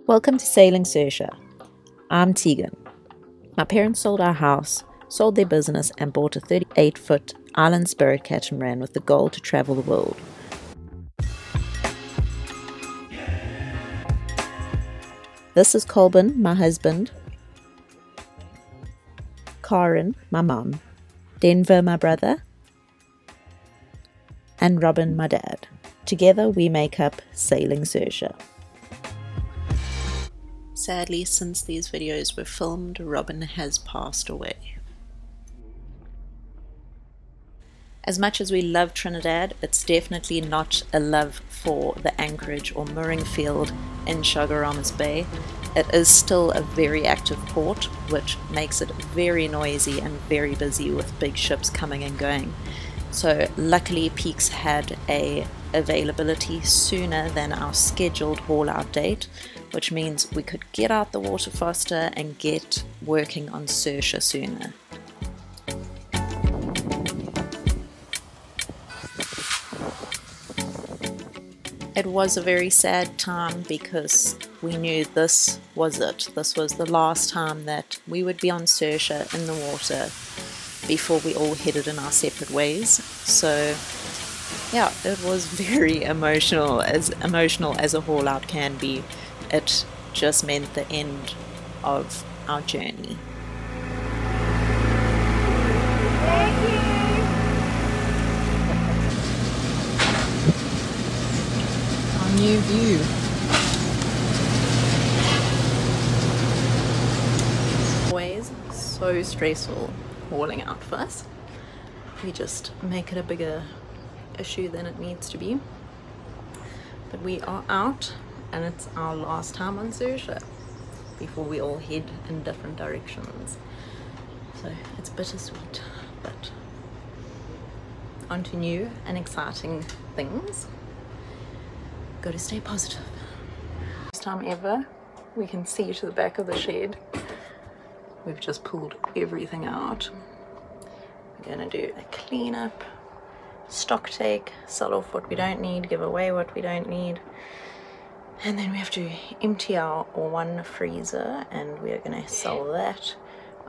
Welcome to Sailing Saoirse. I'm Tegan. My parents sold our house, sold their business, and bought a 38-foot island spirit catamaran with the goal to travel the world. This is Colbin, my husband, Karen, my mum, Denver, my brother, and Robin, my dad. Together we make up Sailing Saoirse. Sadly, since these videos were filmed, Robin has passed away. As much as we love Trinidad, it's definitely not a love for the anchorage or mooring field in Chaguaramas Bay. It is still a very active port, which makes it very noisy and very busy with big ships coming and going. So luckily Peaks had a availability sooner than our scheduled haul-out date, which means we could get out the water faster and get working on Saoirse sooner. It was a very sad time because we knew this was it. This was the last time that we would be on Saoirse in the water before we all headed in our separate ways. So yeah, it was very emotional as a haul out can be. It just meant the end of our journey. Thank you. Our new view. Always so stressful hauling out for us. We just make it a bigger issue than it needs to be. But we are out. And it's our last time on Saoirse before we all head in different directions. So it's bittersweet, but on to new and exciting things. Got to stay positive. First time ever, we can see to the back of the shed. We've just pulled everything out. We're gonna do a cleanup, stock take, sell off what we don't need, give away what we don't need. And then we have to empty our one freezer and we are going to sell that.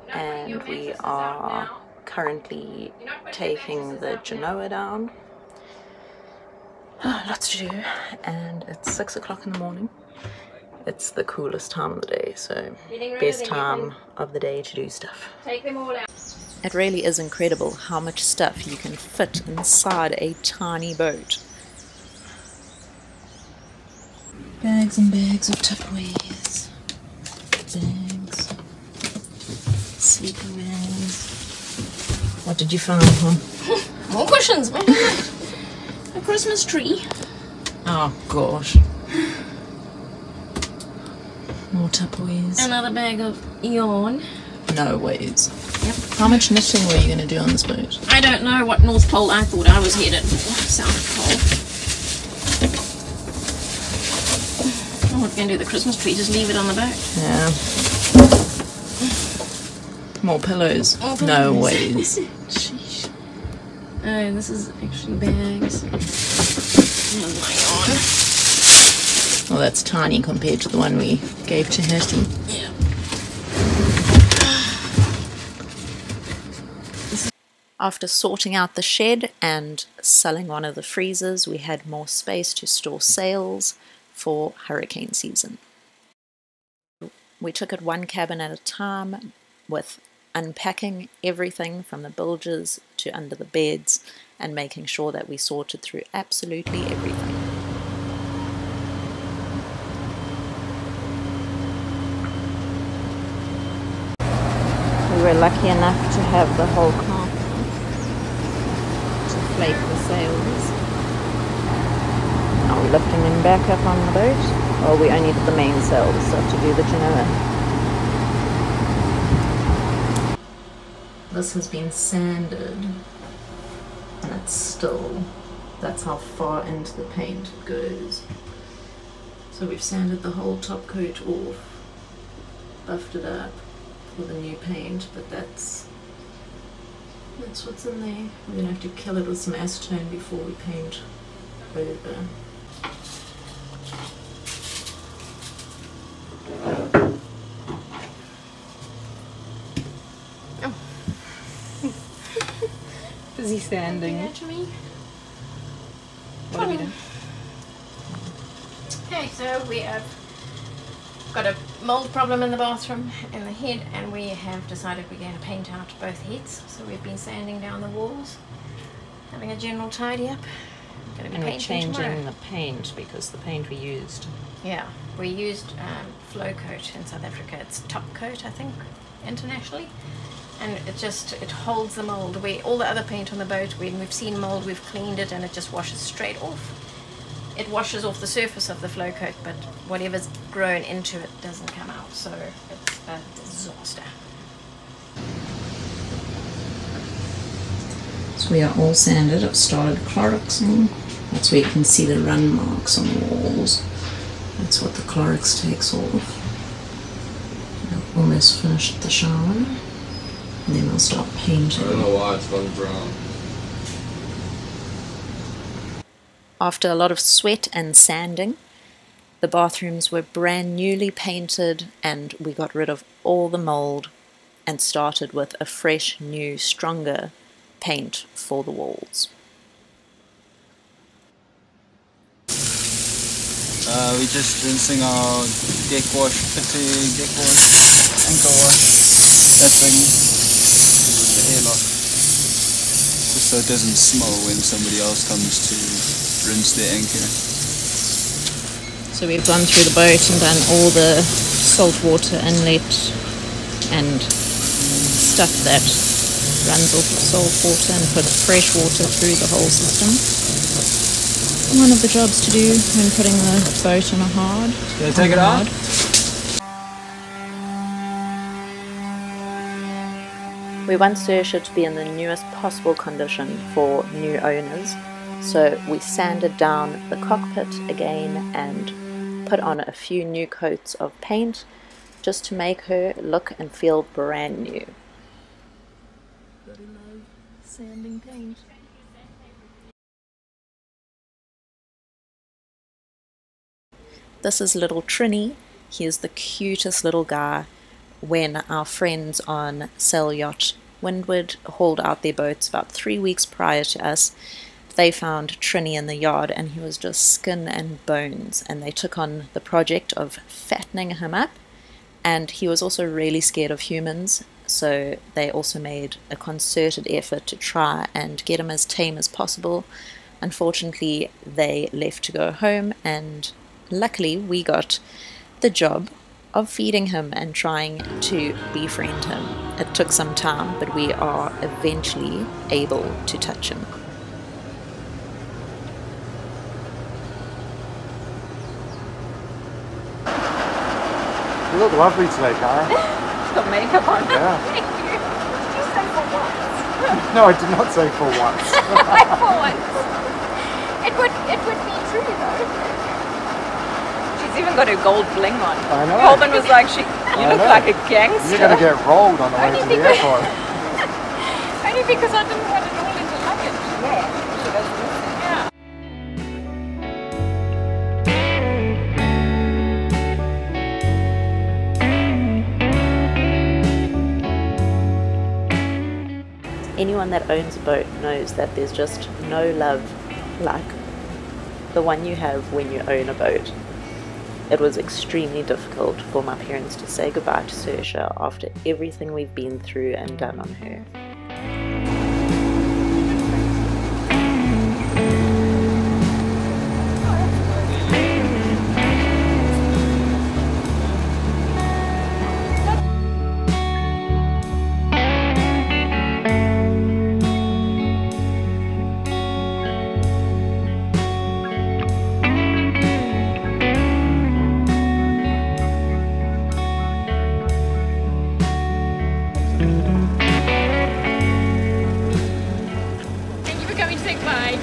And we are currently taking the Genoa down. Lots to do, and it's 6 o'clock in the morning. It's the coolest time of the day, so best time of the day to do stuff. Take them all out. It really is incredible how much stuff you can fit inside a tiny boat. Bags and bags of Tupperwares, bags, sleeping bags. What did you find, Mom? More cushions, man. A Christmas tree. Oh gosh. More Tupperwares. Another bag of yarn. No ways. Yep. How much knitting were you going to do on this boat? I don't know what North Pole I thought I was headed for. South Pole. What are we going to do? The Christmas tree? Just leave it on the boat? Yeah. More pillows. More pillows. No ways. Sheesh. Oh, this is actually bags. And my yarn. Well, that's tiny compared to the one we gave to Hetty. Yeah. After sorting out the shed and selling one of the freezers, we had more space to store sails for hurricane season. We took it one cabin at a time with unpacking everything from the bilges to under the beds and making sure that we sorted through absolutely everything. We were lucky enough to have the whole car to flake the sails. Now we're lifting them back up on the boat. Well, we only did the mainsail, so to do the Genoa. This has been sanded, and it's still, that's how far into the paint it goes. So we've sanded the whole top coat off, buffed it up with a new paint, but that's what's in there. We're going to have to kill it with some acetone before we paint over. Busy sanding. What have you done? Okay, so we have got a mold problem in the bathroom in the head, and we have decided we're going to paint out both heads. So we've been sanding down the walls, having a general tidy up. And we're changing the paint because the paint we used. Yeah, we used Flow Coat in South Africa. It's Top Coat, I think, internationally. And it holds the mold. All the other paint on the boat, when we've seen mold, we've cleaned it and it just washes straight off. It washes off the surface of the Flow Coat, but whatever's grown into it doesn't come out. So it's a disaster. So we are all sanded. I've started Cloroxing. That's where you can see the run marks on the walls. That's what the Clorox takes off. I've almost finished the shower. And then I'll start painting. I don't know why it's gone brown. After a lot of sweat and sanding, the bathrooms were brand newly painted and we got rid of all the mold and started with a fresh, new, stronger paint for the walls. We're just rinsing our deck wash, fitting, deck wash, anchor wash, that thing, the airlock, just so it doesn't smell when somebody else comes to rinse their anchor. So we've gone through the boat and done all the saltwater inlet and stuff that runs off the salt water and put fresh water through the whole system. One of the jobs to do when putting the boat on a hard. Can I take it out? We want Saoirse to be in the newest possible condition for new owners, so we sanded down the cockpit again and put on a few new coats of paint just to make her look and feel brand new. Gotta love sanding paint. This is little Trini. He is the cutest little guy. When our friends on Sail Yacht Windward hauled out their boats about 3 weeks prior to us, they found Trini in the yard and he was just skin and bones, and they took on the project of fattening him up, and he was also really scared of humans, so they also made a concerted effort to try and get him as tame as possible. Unfortunately, they left to go home, and luckily we got the job of feeding him and trying to befriend him. It took some time, but we are eventually able to touch him. You look lovely today, Cara. She's got makeup on. Yeah. Thank you. Did you say for once? No, I did not say for once. For once. It would be true though. She's even got her gold bling on. I know. Colvin was like, you look like a gangster. You're going to get rolled on the way to the airport. Only because I didn't want it all into luggage. Yeah. She doesn't listen. Yeah. Anyone that owns a boat knows that there's just no love like the one you have when you own a boat. It was extremely difficult for my parents to say goodbye to Saoirse after everything we've been through and done on her.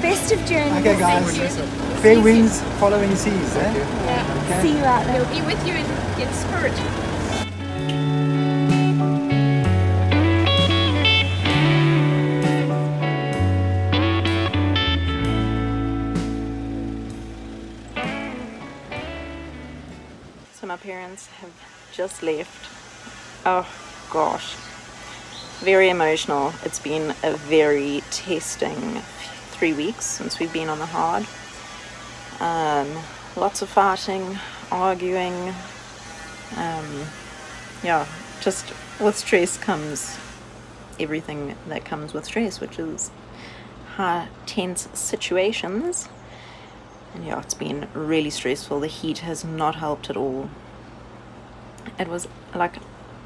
Festive journey. Okay, guys. Fair winds, following seas, eh? Yeah. Okay. See you out there. He'll be with you in spirit. So my parents have just left. Oh gosh. very emotional. It's been a very testing 3 weeks since we've been on the hard. Lots of fighting, arguing. Yeah, just with stress comes everything that comes with stress, which is high tense situations. And yeah, it's been really stressful. The heat has not helped at all. It was like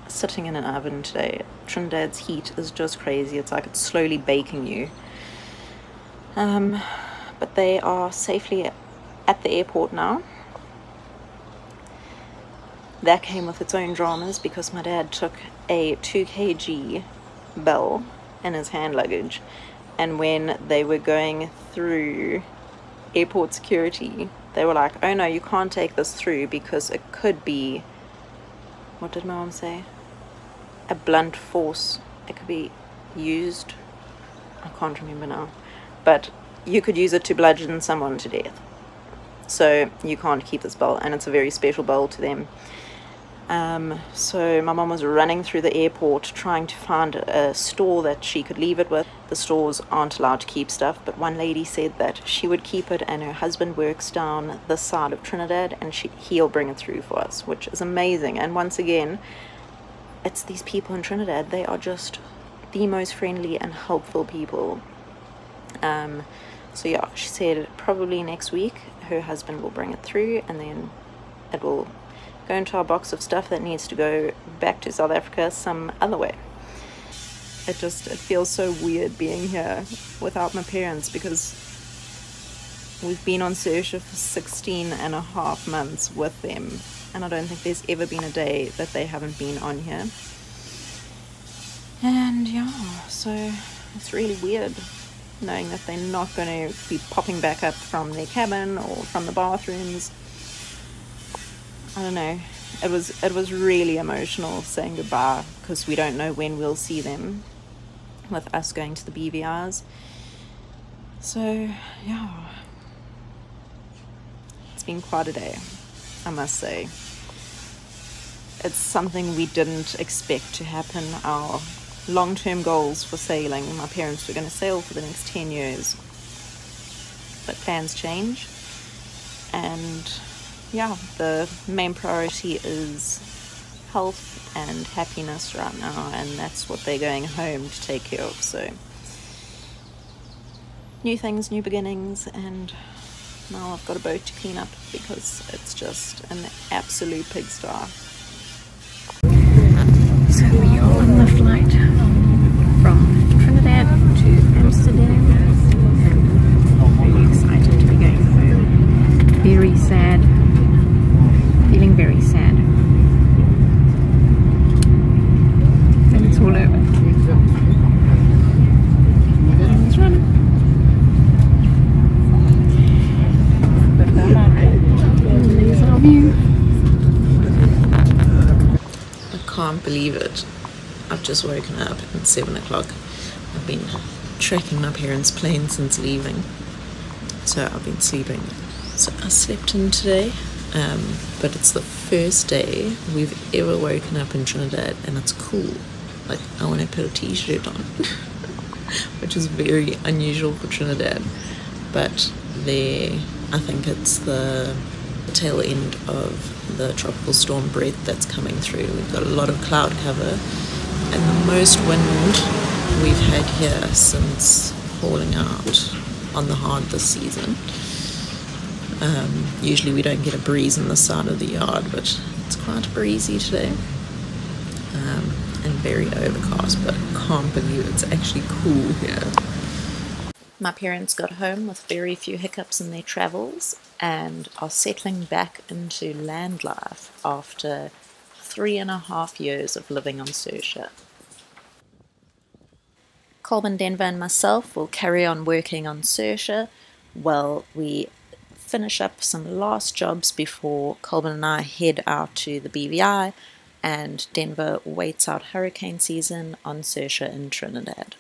sitting in an oven today. Trinidad's heat is just crazy. It's like it's slowly baking you. But they are safely at the airport now. That came with its own dramas because my dad took a 2 kg bell in his hand luggage, and when they were going through airport security, they were like, oh no, you can't take this through because it could be, what did my mom say? A blunt force. It could be used, I can't remember now, but you could use it to bludgeon someone to death. So you can't keep this bell, and it's a very special bell to them. So my mom was running through the airport trying to find a store that she could leave it with. The stores aren't allowed to keep stuff, but one lady said that she would keep it, and her husband works down this side of Trinidad, and he'll bring it through for us, which is amazing. And once again, it's these people in Trinidad, they are just the most friendly and helpful people. So yeah, she said probably next week her husband will bring it through, and then it will go into our box of stuff that needs to go back to South Africa some other way. It feels so weird being here without my parents, because we've been on Saoirse for 16.5 months with them, and I don't think there's ever been a day that they haven't been on here. And yeah, so it's really weird knowing that they're not going to be popping back up from their cabin or from the bathrooms. I don't know, it was really emotional saying goodbye, because we don't know when we'll see them, with us going to the BVRs. So yeah, it's been quite a day, I must say. It's something we didn't expect to happen. Our long-term goals for sailing, my parents were going to sail for the next 10 years, but plans change, and yeah, the main priority is health and happiness right now, and that's what they're going home to take care of. So new things, new beginnings, and now I've got a boat to clean up because it's just an absolute pigsty. So we are on the flight from Trinidad to Amsterdam, and I'm really excited to be going home. Very sad. Feeling very sad. And it's all over. Let's run. There's our view. I can't believe it. I've just woken up at 7 o'clock. I've been tracking my parents' plane since leaving, so I've been sleeping. So I slept in today. But it's the first day we've ever woken up in Trinidad, and it's cool. Like, I want to put a t-shirt on, which is very unusual for Trinidad. But I think it's the tail end of the tropical storm Brett that's coming through. We've got a lot of cloud cover, and the most wind we've had here since hauling out on the hard this season. Usually we don't get a breeze in the side of the yard, but it's quite breezy today, and very overcast, but I can't believe it's actually cool here. My parents got home with very few hiccups in their travels and are settling back into land life after 3.5 years of living on Saoirse. Colin, Denver and myself will carry on working on Saoirse while we finish up some last jobs before Colin and I head out to the BVI, and Denver waits out hurricane season on Saoirse in Trinidad.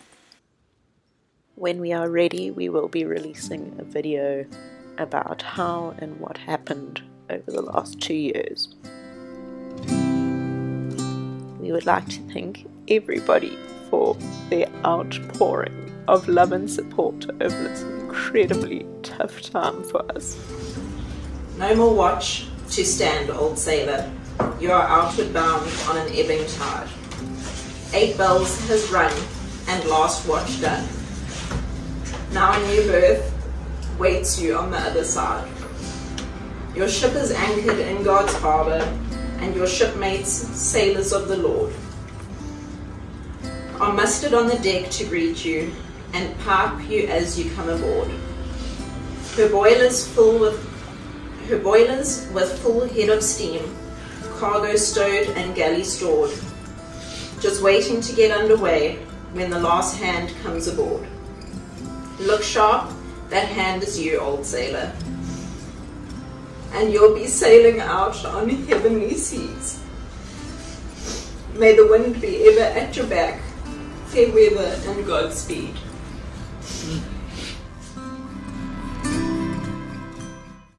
When we are ready, we will be releasing a video about how and what happened over the last 2 years. We would like to think everybody for their outpouring of love and support over this incredibly tough time for us. No more watch to stand, old sailor. You are outward bound on an ebbing tide. 8 bells has run, and last watch done. Now a new birth waits you on the other side. Your ship is anchored in God's harbour, and your shipmates, sailors of the Lord, are mustered on the deck to greet you and pipe you as you come aboard. Her boilers with full head of steam, cargo stowed and galley stored, just waiting to get underway when the last hand comes aboard. Look sharp, that hand is you, old sailor, and you'll be sailing out on heavenly seas. May the wind be ever at your back, fair weather and Godspeed.